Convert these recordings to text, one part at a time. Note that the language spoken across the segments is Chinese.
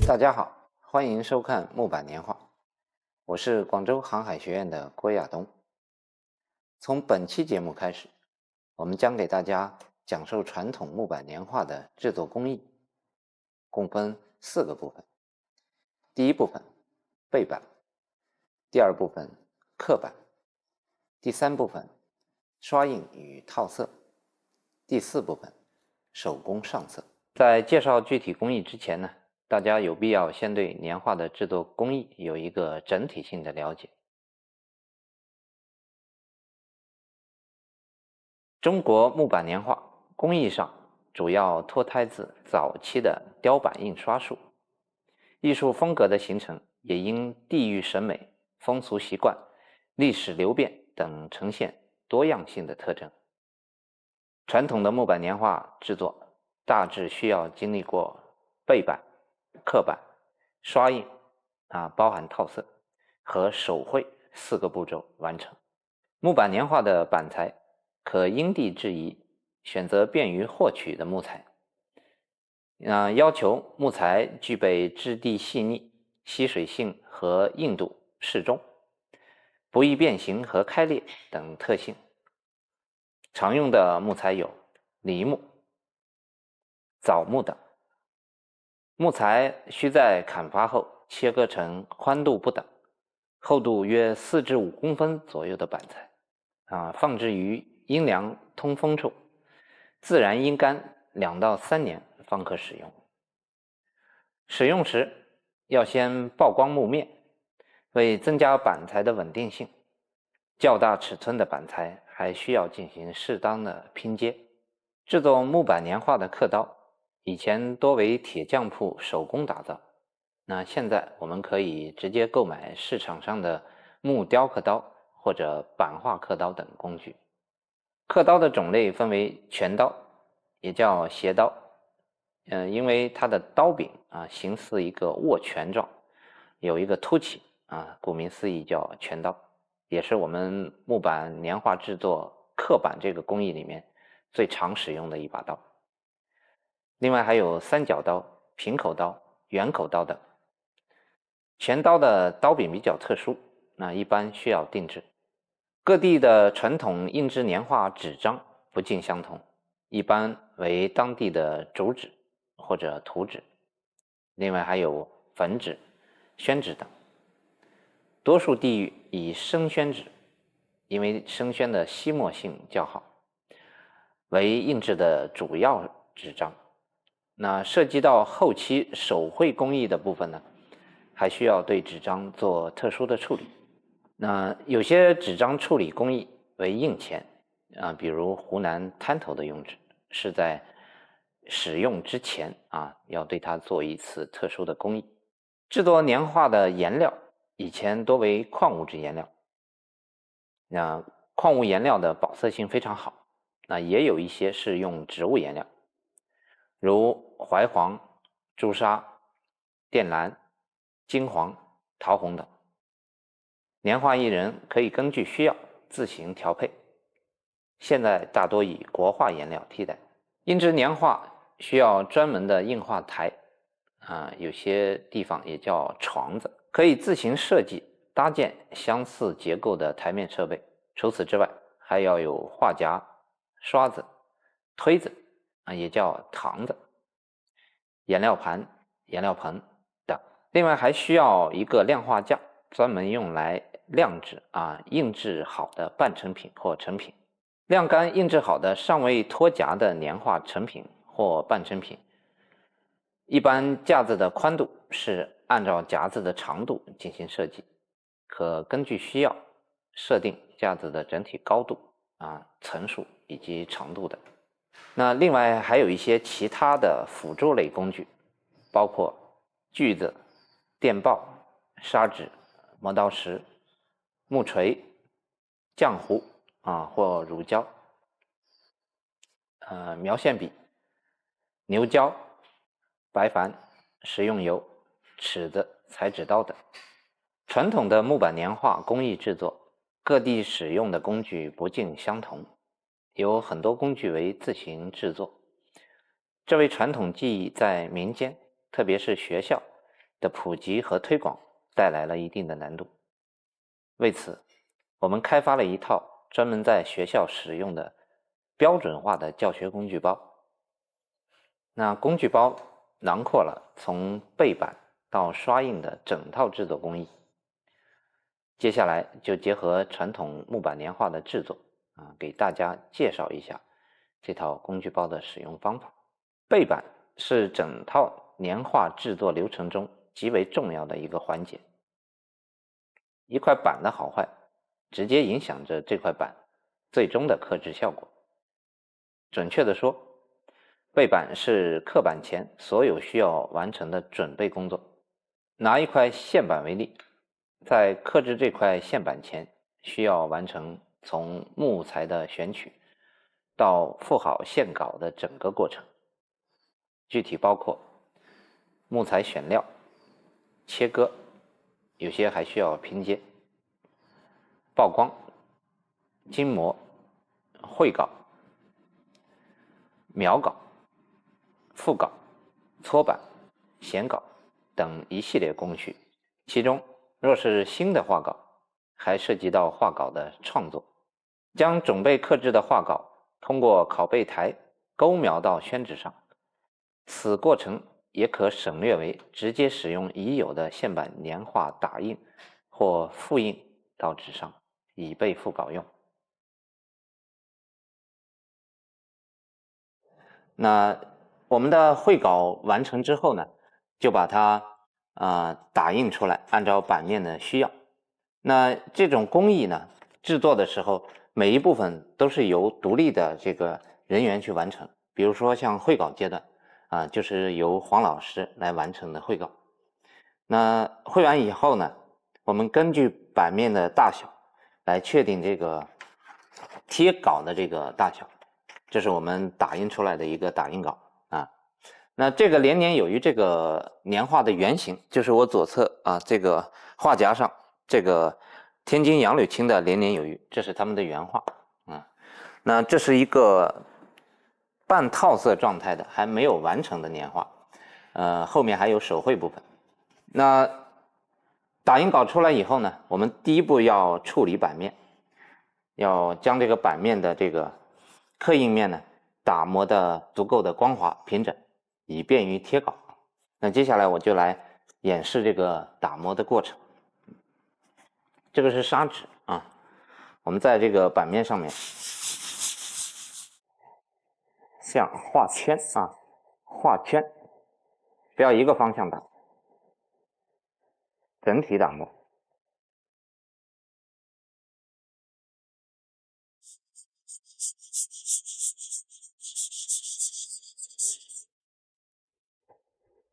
大家好，欢迎收看木板年画，我是广州航海学院的郭亚东。从本期节目开始，我们将给大家讲授传统木板年画的制作工艺，共分4个部分。第一部分，背板；第二部分，刻板；第三部分，刷印与套色；第四部分，手工上色。在介绍具体工艺之前呢，大家有必要先对年画的制作工艺有一个整体性的了解。中国木板年画工艺上主要脱胎自早期的雕版印刷术，艺术风格的形成也因地域审美、风俗习惯、历史流变等呈现多样性的特征。传统的木板年画制作大致需要经历过背板、刻板、刷印包含套色和手绘4个步骤完成。木板年画的板材可因地制宜，选择便于获取的木材。要求木材具备质地细腻、吸水性和硬度适中、不易变形和开裂等特性。常用的木材有梨木、枣木等。木材需在砍伐后切割成宽度不等、厚度约4至5公分左右的板材，放置于阴凉通风处，自然阴干2到3年方可使用。使用时要先曝光木面，为增加板材的稳定性。较大尺寸的板材还需要进行适当的拼接。制作木板年画的刻刀，以前多为铁匠铺手工打造，现在我们可以直接购买市场上的木雕刻刀或者版画刻刀等工具。刻刀的种类分为拳刀，也叫斜刀，因为它的刀柄形似一个握拳状，有一个凸起顾名思义叫拳刀，也是我们木板年画制作刻板这个工艺里面最常使用的一把刀。另外还有三角刀、平口刀、圆口刀等。拳刀的刀柄比较特殊，一般需要定制。各地的传统印制年画纸张不尽相同，一般为当地的竹纸或者土纸，另外还有粉纸、宣纸等。多数地域以生宣纸，因为生宣的吸墨性较好，为印制的主要纸张。涉及到后期手绘工艺的部分呢，还需要对纸张做特殊的处理。有些纸张处理工艺为印钱比如湖南滩头的用纸，是在使用之前要对它做一次特殊的工艺。制作年画的颜料以前多为矿物质颜料，矿物颜料的保色性非常好，也有一些是用植物颜料，如槐黄、朱砂、靛蓝、金黄、桃红等。年画艺人可以根据需要自行调配，现在大多以国画颜料替代。印制年画需要专门的印画台有些地方也叫床子，可以自行设计搭建相似结构的台面设备。除此之外，还要有画夹、刷子、推子也叫堂子、颜料盘、颜料盆等。另外还需要一个量化架，专门用来晾制印制好的半成品或成品。晾干印制好的尚未脱夹的年画成品或半成品，一般架子的宽度是按照夹子的长度进行设计，可根据需要设定架子的整体高度层数以及长度的。另外还有一些其他的辅助类工具，包括锯子、电刨、砂纸、磨刀石、木锤、浆糊或乳胶、描线笔、牛胶、白矾、食用油、尺子、裁纸刀等。传统的木板年画工艺制作，各地使用的工具不尽相同，有很多工具为自行制作。这位传统技艺在民间，特别是学校，的普及和推广带来了一定的难度。为此，我们开发了一套专门在学校使用的标准化的教学工具包。那工具包囊括了从背板到刷印的整套制作工艺。接下来就结合传统木板年画的制作给大家介绍一下这套工具包的使用方法。背板是整套年画制作流程中极为重要的一个环节。一块板的好坏，直接影响着这块板最终的刻制效果。准确地说，背板是刻板前所有需要完成的准备工作。拿一块线板为例，在刻制这块线板前，需要完成从木材的选取到附好线稿的整个过程，具体包括木材选料、切割，有些还需要拼接、曝光、筋膜、绘稿、描稿、复稿、搓板、显稿等一系列工序。其中若是新的画稿，还涉及到画稿的创作，将准备刻制的画稿通过拷贝台勾描到宣纸上。此过程也可省略为直接使用已有的线板年画打印或复印到纸上，以备复稿用。那我们的绘稿完成之后呢，就把它打印出来，按照版面的需要。那这种工艺呢，制作的时候每一部分都是由独立的这个人员去完成。比如说像绘稿阶段就是由黄老师来完成的绘稿。那绘完以后呢，我们根据版面的大小来确定这个贴稿的这个大小。这是我们打印出来的一个打印稿那这个连年有余这个年画的原型，就是我左侧这个画夹上这个天津杨柳青的连年有余，这是他们的原画那这是一个半套色状态的还没有完成的年画，后面还有手绘部分。那打印稿出来以后呢，我们第一步要处理版面，要将这个版面的这个刻印面呢打磨的足够的光滑平整，以便于贴稿。那接下来我就来演示这个打磨的过程。这个是砂纸我们在这个版面上面像画圈画圈，不要一个方向打，整体打磨。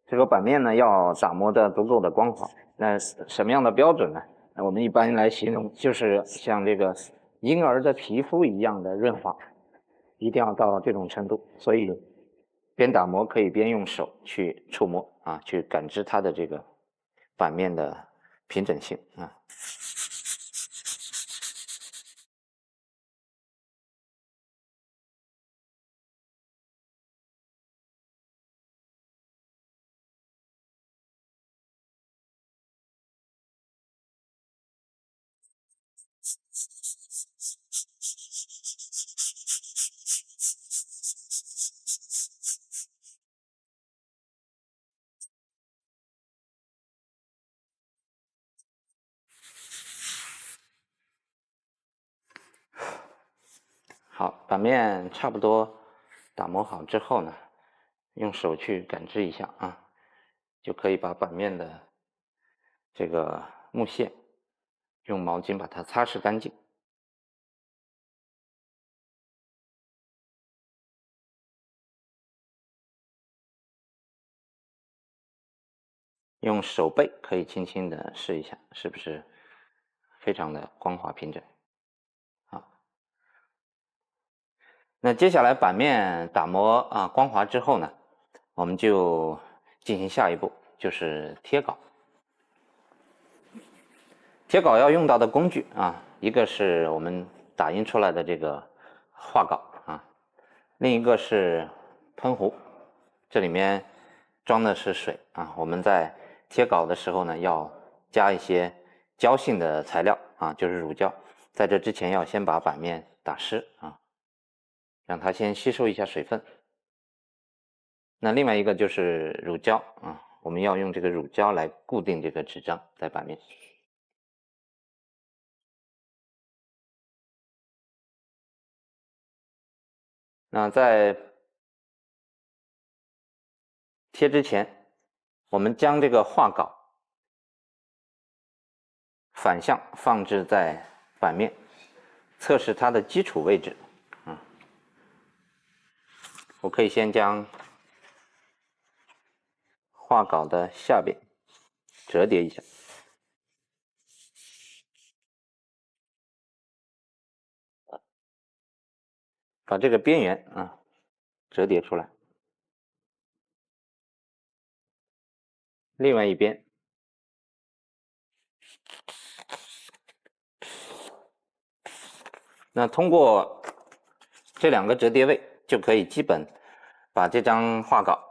这个版面呢要打磨的足够的光滑。那什么样的标准呢？那我们一般来形容就是像这个婴儿的皮肤一样的润滑，一定要到这种程度。所以边打磨可以边用手去触摸去感知它的这个版面的平整性好，版面差不多打磨好之后呢，用手去感知一下就可以把版面的这个木屑用毛巾把它擦拭干净。用手背可以轻轻的试一下，是不是非常的光滑平整那接下来版面打磨光滑之后呢，我们就进行下一步，就是贴稿。贴稿要用到的工具一个是我们打印出来的这个画稿另一个是喷壶，这里面装的是水我们在贴稿的时候呢，要加一些胶性的材料啊，就是乳胶。在这之前要先把板面打湿啊，让它先吸收一下水分。那另外一个就是乳胶啊，我们要用这个乳胶来固定这个纸张在板面。那在贴之前，我们将这个画稿反向放置在板面，测试它的基础位置。我可以先将画稿的下边折叠一下，把这个边缘折叠出来。另外一边，那通过这两个折叠位，就可以基本把这张画稿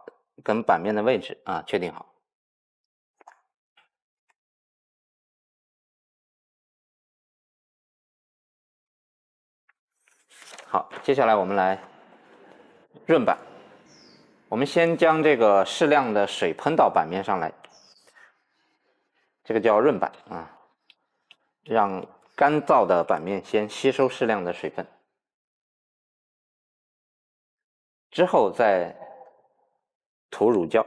跟板面的位置确定好。好，接下来我们来润板。我们先将这个适量的水喷到板面上来，这个叫润板让干燥的板面先吸收适量的水分，之后再涂乳胶。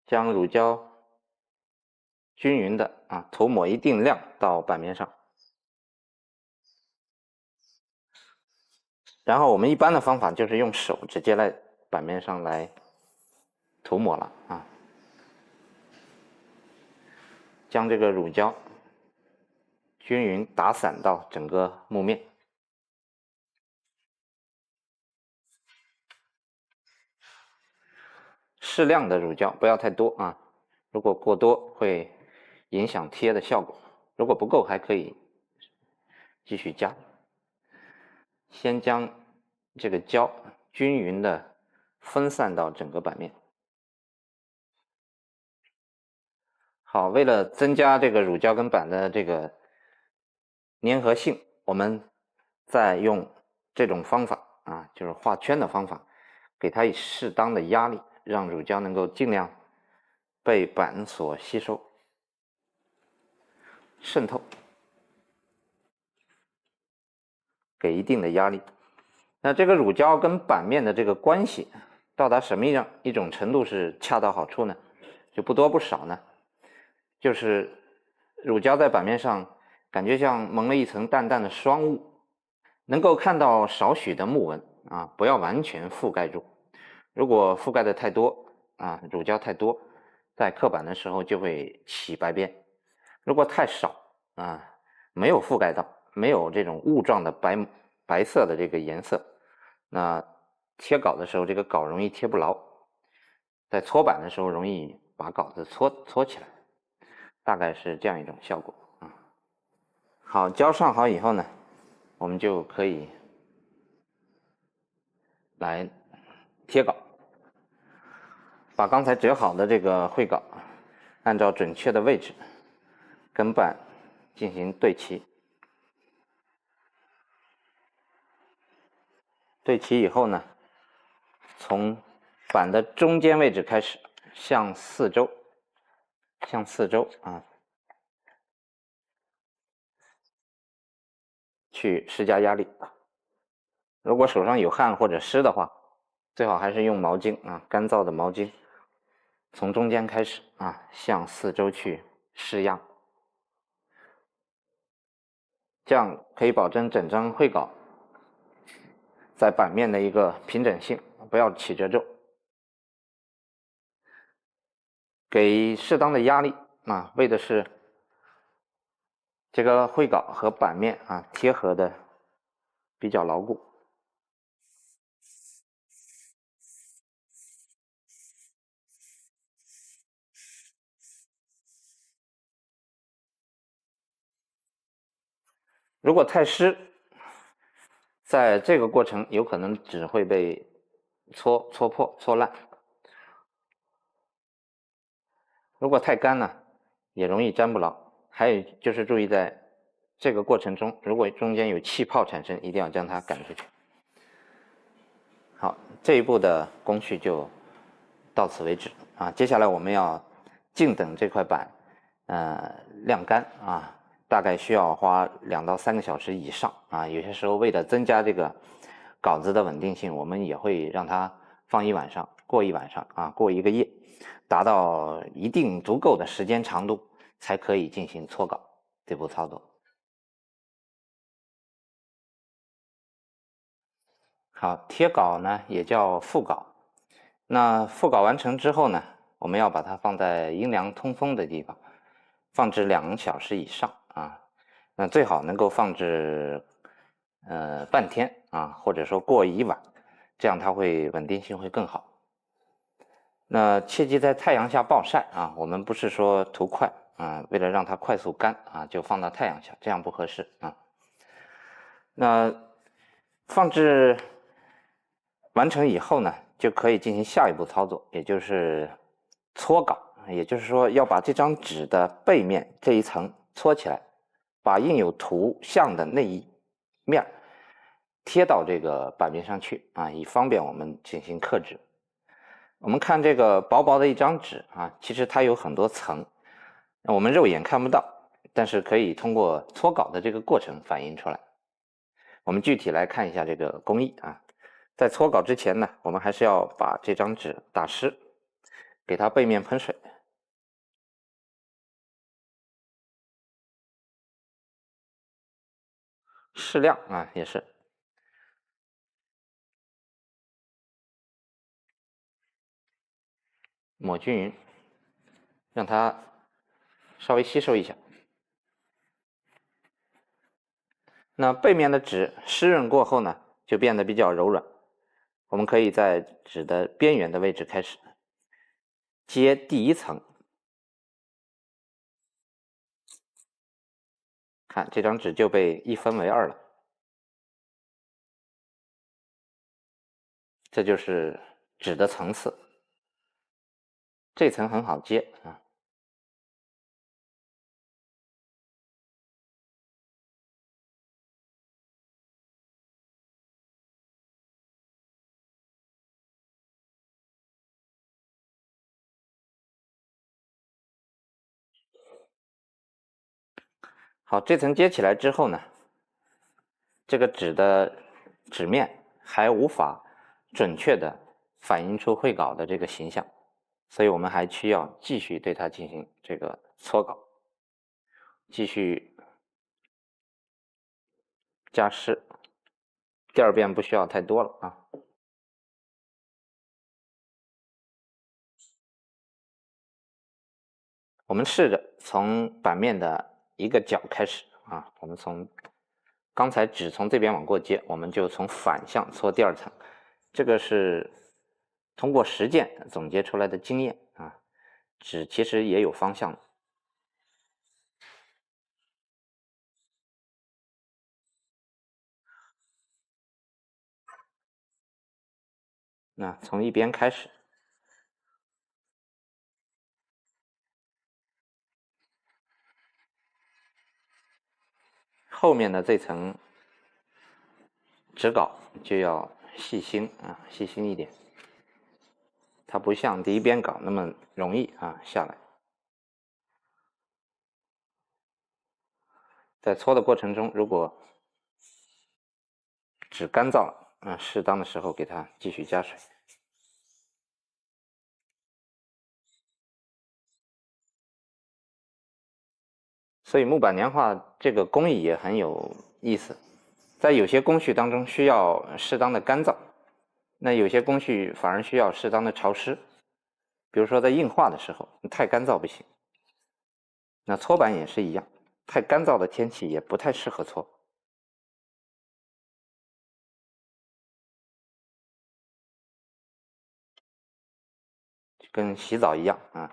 将乳胶均匀的涂抹一定量到板面上，然后我们一般的方法就是用手直接在板面上来涂抹了将这个乳胶均匀打散到整个木面。适量的乳胶，不要太多如果过多会影响贴的效果，如果不够还可以继续加。先将这个胶均匀的分散到整个板面。好，为了增加这个乳胶跟板的这个粘合性，我们再用这种方法就是画圈的方法，给它以适当的压力，让乳胶能够尽量被板所吸收、渗透，给一定的压力。那这个乳胶跟板面的这个关系到达什么样一种程度是恰到好处呢？就不多不少呢？就是乳胶在板面上感觉像蒙了一层淡淡的霜雾，能够看到少许的木纹不要完全覆盖住。如果覆盖的太多乳胶太多，在刻板的时候就会起白边。如果太少没有覆盖到，没有这种雾状的白色的这个颜色，那贴稿的时候这个稿容易贴不牢，在搓板的时候容易把稿子搓起来，大概是这样一种效果好，胶上好以后呢，我们就可以来贴稿，把刚才折好的这个绘稿按照准确的位置跟板进行对齐。对齐以后呢，从板的中间位置开始向四周去施加压力。如果手上有汗或者湿的话，最好还是用毛巾干燥的毛巾，从中间开始向四周去施压，这样可以保证整张绘稿在板面的一个平整性，不要起褶皱。给适当的压力为的是这个绘稿和板面贴合的比较牢固。如果太湿，在这个过程有可能纸会被搓破、搓烂。如果太干呢，也容易粘不牢。还有就是注意在这个过程中，如果中间有气泡产生，一定要将它赶出去。好，这一步的工序就到此为止啊。接下来我们要静等这块板晾干啊，大概需要花2到3个小时以上啊。有些时候为了增加这个稿子的稳定性，我们也会让它放一晚上，过一晚上啊，过一个夜，达到一定足够的时间长度，才可以进行搓稿这步操作。好，贴稿呢也叫复稿。那复稿完成之后呢，我们要把它放在阴凉通风的地方，放置2小时以上啊。那最好能够放置半天啊，或者说过一晚，这样它会稳定性会更好。那切记在太阳下暴晒啊，我们不是说图快啊，为了让它快速干啊，就放到太阳下，这样不合适啊。那放置完成以后呢，就可以进行下一步操作，也就是搓稿。也就是说，要把这张纸的背面这一层搓起来，把印有图像的那一面贴到这个板面上去啊，以方便我们进行刻制。我们看这个薄薄的一张纸啊，其实它有很多层，我们肉眼看不到，但是可以通过搓稿的这个过程反映出来。我们具体来看一下这个工艺啊。在搓稿之前呢，我们还是要把这张纸打湿，给它背面喷水，适量啊，也是抹均匀，让它稍微吸收一下。那背面的纸湿润过后呢，就变得比较柔软。我们可以在纸的边缘的位置开始接第一层，看这张纸就被一分为2了。这就是纸的层次，这层很好接啊。好，这层接起来之后呢，这个纸的纸面还无法准确的反映出会稿的这个形象，所以我们还需要继续对它进行这个搓稿，继续加湿。第2遍不需要太多了啊。我们试着从板面的一个角开始啊，我们从刚才纸从这边往过接，我们就从反向搓第2层。这个是通过实践总结出来的经验啊，纸其实也有方向的。那从一边开始，后面的这层纸稿就要细心啊，细心一点。它不像第1边稿那么容易啊下来。在搓的过程中，如果纸干燥了啊，适当的时候给它继续加水。所以木板年画这个工艺也很有意思，在有些工序当中需要适当的干燥，那有些工序反而需要适当的潮湿。比如说在硬画的时候，太干燥不行。那搓板也是一样，太干燥的天气也不太适合搓，跟洗澡一样啊。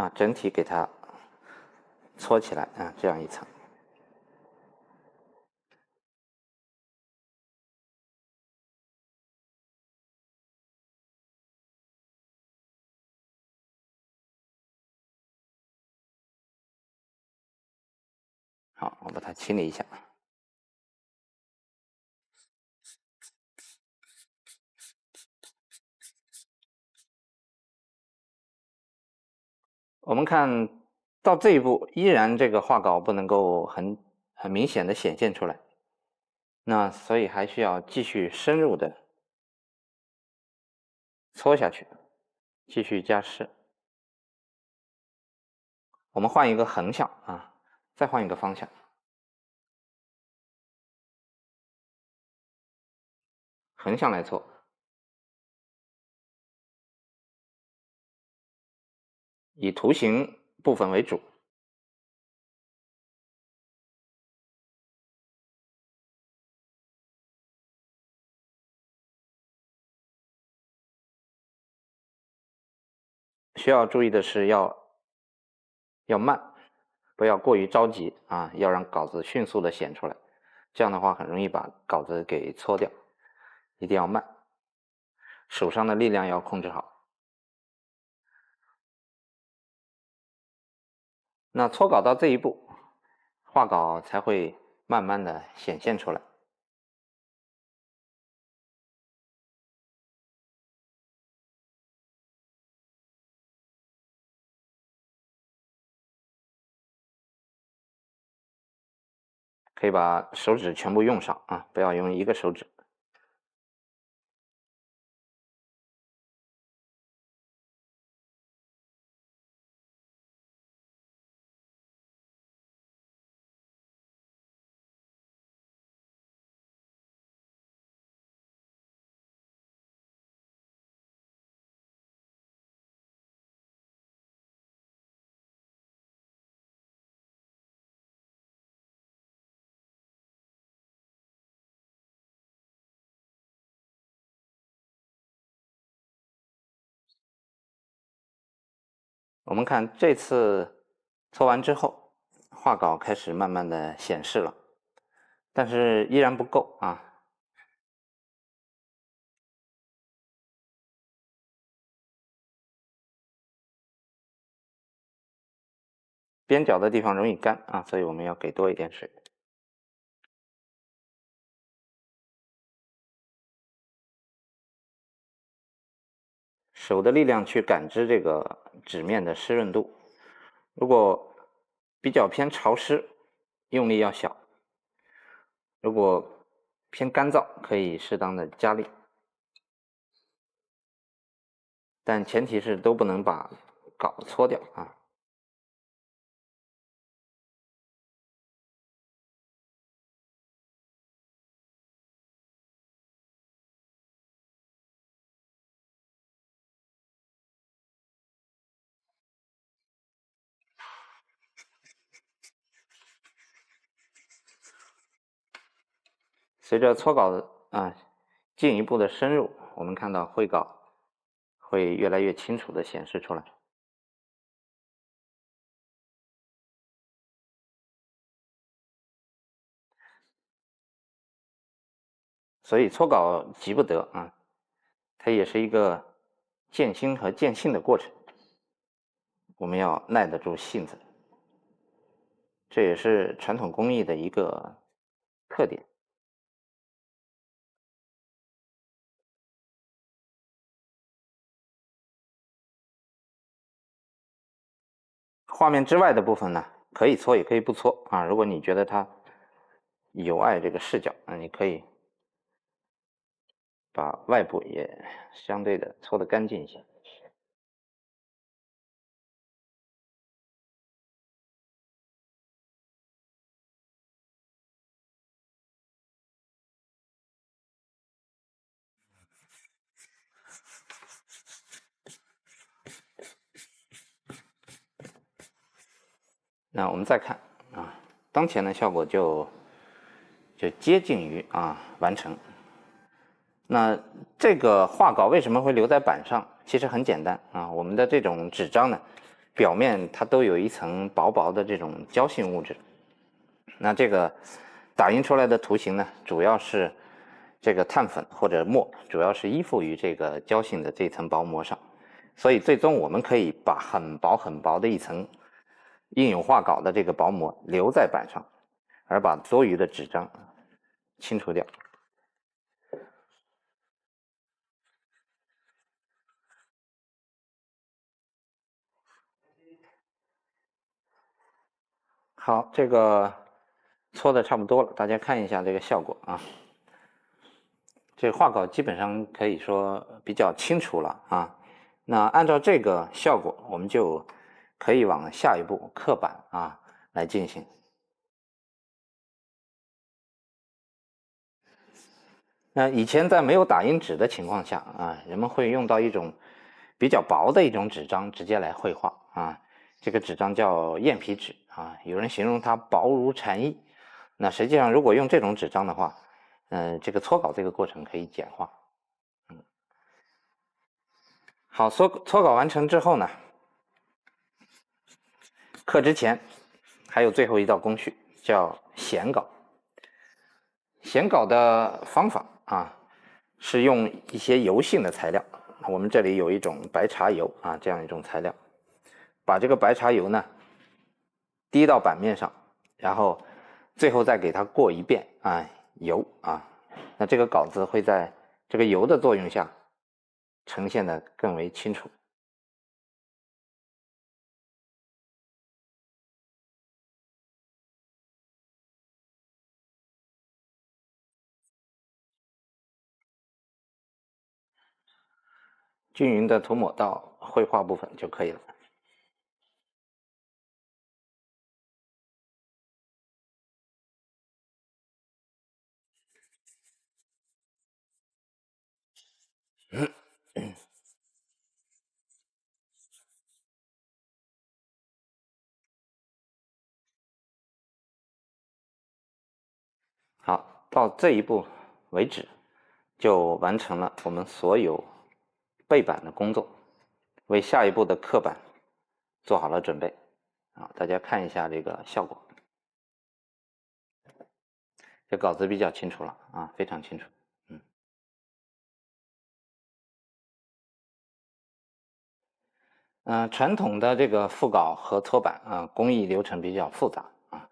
啊，整体给它搓起来啊，这样一层。好，我把它清理一下。我们看到这一步，依然这个画稿不能够很明显的显现出来，那所以还需要继续深入的搓下去，继续加湿。我们换一个横向啊，再换一个方向，横向来搓，以图形部分为主。需要注意的是要慢，不要过于着急啊，要让稿子迅速的显出来，这样的话很容易把稿子给搓掉，一定要慢，手上的力量要控制好。那搓稿到这一步，画稿才会慢慢的显现出来。可以把手指全部用上啊，不要用一个手指。我们看这次搓完之后，画稿开始慢慢的显示了，但是依然不够啊。边角的地方容易干啊，所以我们要给多一点水。手的力量去感知这个纸面的湿润度，如果比较偏潮湿，用力要小；如果偏干燥，可以适当的加力，但前提是都不能把稿搓掉啊。随着搓稿进一步的深入，我们看到绘稿会越来越清楚的显示出来。所以搓稿急不得啊，它也是一个渐心和渐性的过程，我们要耐得住性子，这也是传统工艺的一个特点。画面之外的部分呢，可以搓也可以不搓啊。如果你觉得它有碍这个视角，那你可以把外部也相对的搓得干净一些。那我们再看啊，当前的效果就接近于完成。那这个画稿为什么会留在板上？其实很简单啊，我们的这种纸张呢，表面它都有一层薄薄的这种胶性物质。那这个打印出来的图形呢，主要是这个碳粉或者墨，主要是依附于这个胶性的这层薄膜上，所以最终我们可以把很薄很薄的一层印有画稿的这个薄膜留在板上，而把多余的纸张清除掉。好，这个搓的差不多了，大家看一下这个效果啊。这画稿基本上可以说比较清楚了啊。那按照这个效果，我们就可以往下一步刻板啊来进行。那以前在没有打印纸的情况下啊，人们会用到一种比较薄的一种纸张直接来绘画啊。这个纸张叫燕皮纸啊，有人形容它薄如蝉翼。那实际上，如果用这种纸张的话，这个搓稿这个过程可以简化。好，搓稿完成之后呢，刻之前还有最后一道工序，叫显稿。显稿的方法啊，是用一些油性的材料。我们这里有一种白茶油啊，这样一种材料，把这个白茶油呢滴到板面上，然后最后再给它过一遍啊油啊，那这个稿子会在这个油的作用下呈现的更为清楚。均匀的涂抹到绘画部分就可以了。好，到这一步为止，就完成了我们所有背板的工作，为下一步的刻板做好了准备。啊，大家看一下这个效果，这稿子比较清楚了啊，非常清楚。传统的这个复稿和搓板啊，工艺流程比较复杂啊。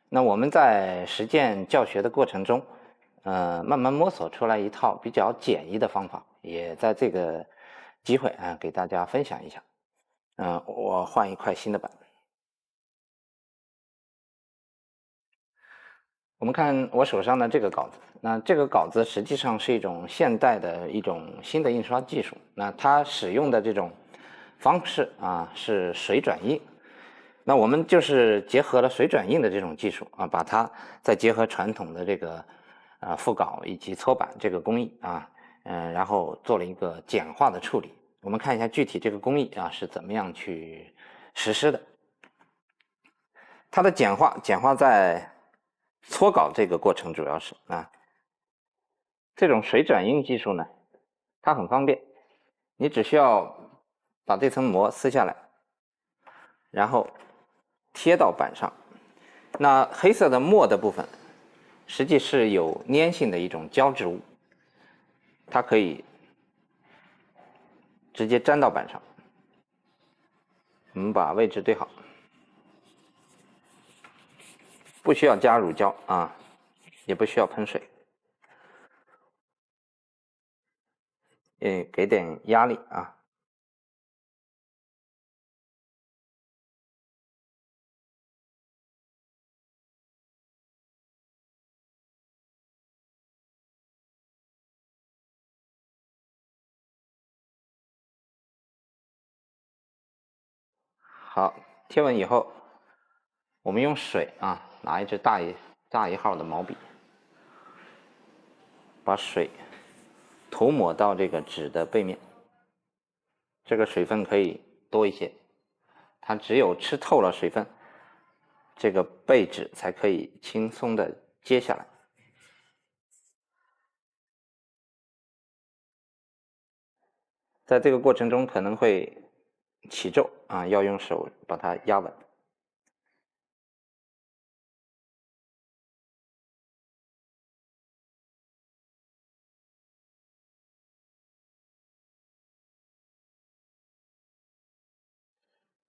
那我们在实践教学的过程中，慢慢摸索出来一套比较简易的方法，也在这个机会啊给大家分享一下。我换一块新的板。我们看我手上的这个稿子，那这个稿子实际上是一种现代的一种新的印刷技术。那它使用的这种方式啊是水转印。那我们就是结合了水转印的这种技术啊，把它再结合传统的这个复稿以及搓板这个工艺啊，然后做了一个简化的处理。我们看一下具体这个工艺啊是怎么样去实施的。它的简化在搓稿这个过程主要是啊，这种水转印技术呢，它很方便，你只需要把这层膜撕下来，然后贴到板上。那黑色的墨的部分，实际是有粘性的一种胶质物，它可以直接粘到板上。我们把位置对好，不需要加乳胶啊，也不需要喷水，给点压力啊。好，贴稳以后，我们用水啊，拿一支大一号的毛笔，把水涂抹到这个纸的背面。这个水分可以多一些，它只有吃透了水分，这个背纸才可以轻松的接下来。在这个过程中可能会起皱啊，要用手把它压稳。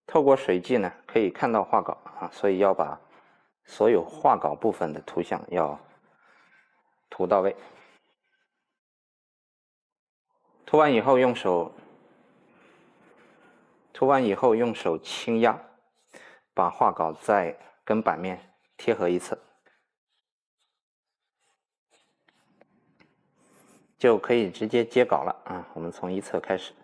透过水迹呢，可以看到画稿啊，所以要把所有画稿部分的图像要涂到位。涂完以后用手轻压，把画稿再跟版面贴合一次，就可以直接接稿了啊。我们从一侧开始，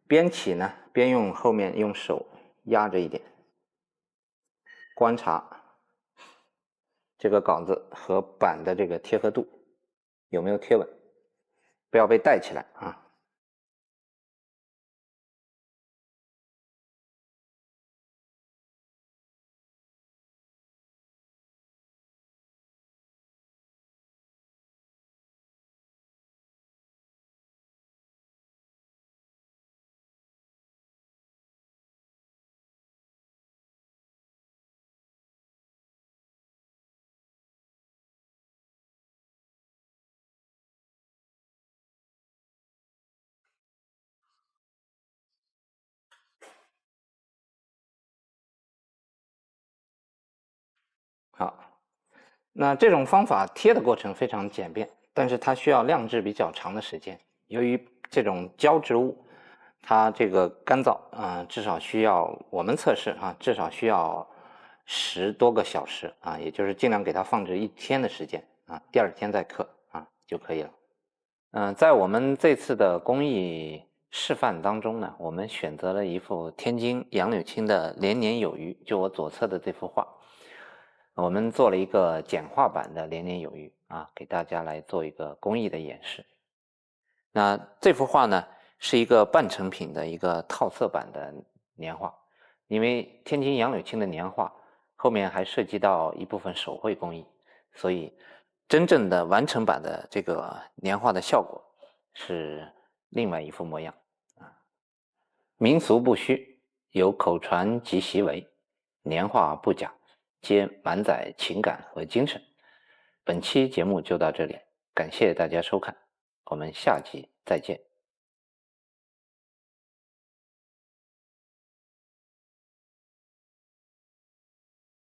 边起呢边后面用手压着一点，观察这个稿子和版的这个贴合度有没有贴稳，不要被带起来啊。好，那这种方法贴的过程非常简便，但是它需要晾制比较长的时间。由于这种胶质物，它这个干燥至少需要我们测试至少需要10多个小时也就是尽量给它放置1天的时间第二天再刻就可以了。在我们这次的工艺示范当中呢，我们选择了一幅天津杨柳青的年年有余，就我左侧的这幅画，我们做了一个简化版的年年有余给大家来做一个工艺的演示。那这幅画呢，是一个半成品的一个套色版的年画，因为天津杨柳青的年画后面还涉及到一部分手绘工艺，所以真正的完成版的这个年画的效果是另外一副模样民俗不虚，有口传即习为，年画不假，皆满载情感和精神。本期节目就到这里，感谢大家收看，我们下集再见。